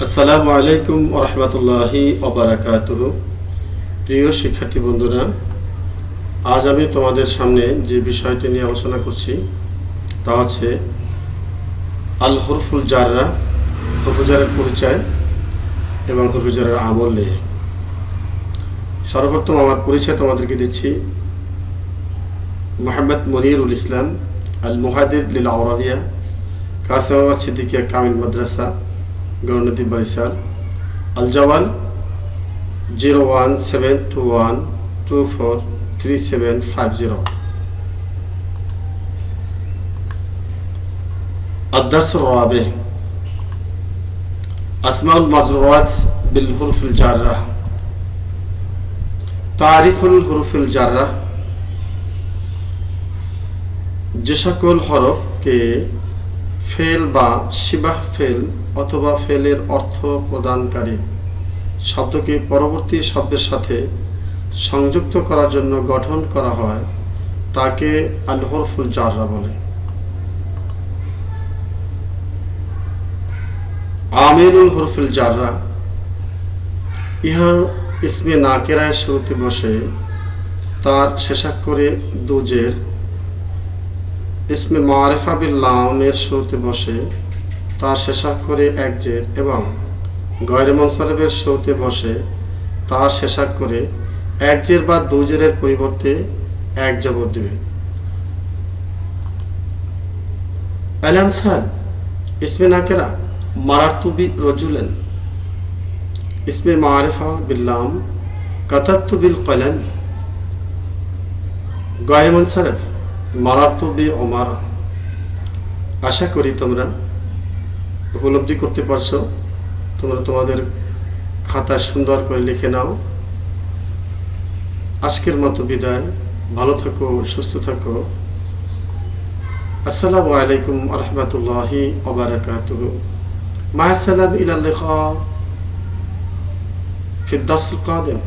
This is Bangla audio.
আসসালামু আলাইকুম ওয়া রাহমাতুল্লাহি ওয়া বারাকাতুহু। প্রিয় শিক্ষার্থী বন্ধুরা, আজ আমি তোমাদের সামনে যে বিষয়টি নিয়ে আলোচনা করছি তা হচ্ছে আল হুরফুল জাররা, হুরফুজারের পরিচয় এবং হুরফুজারের আমল নিয়ে। সর্বপ্রথম আমার পরিচয় তোমাদেরকে দিচ্ছি। মোহাম্মদ মনিরুল ইসলাম, আল মুহাদ্দির লিল আওরাবিয়া, কাসিম সিদ্দিকিয়া কামিল মাদ্রাসা, গৌরনদী বরিশাল। আল জাওয়াল 01721243750। الدرس الرابع أسماء المجرورات بالحروف الجارة। تعريف الحروف الجارة: যে সকল হরফকে ফেল বা শিবাহ ফেল অথবা ফেলের অর্থ প্রদানকারী শব্দকে পরবর্তী শব্দের সাথে সংযুক্ত করার জন্য গঠন করা হয় তাকে আল হুরফুল জাররা বলে। আমিলুল হুরফুল জাররা: ইহা ইসমে নাকেরায় শুরুতে বসে তার শেষাক্ষরে দুজের, ইসমে মারিফা বিল লামের শুরুতে বসে তার শেষাক্ষরে এক জের এবং গয়রে মুনসারিফের শুরুতে বসে তার শেষাক্ষরে এক জের বা দুই জেরের পরিবর্তে এক জবর দিবে। আল আমসাল: ইসমে নাকেরা মারারতু বি রাজুলান, ইসমে মারিফা বিল লাম কাতাবতু বিল কলম, গয়রে মুনসারিফ মারারতু বি উমারা। আশা করি তোমরা উপলব্ধি করতে পারছো। তোমরা তোমাদের খাতা সুন্দর করে লিখে নাও। আজকের মতো বিদায়। ভালো থাকো, সুস্থ থাকো। আসসালামু আলাইকুম ওয়া রাহমাতুল্লাহি ওয়া বারাকাতুহু। মা আসসালাম ইলা লিকা ফি দারসিল কাদিম।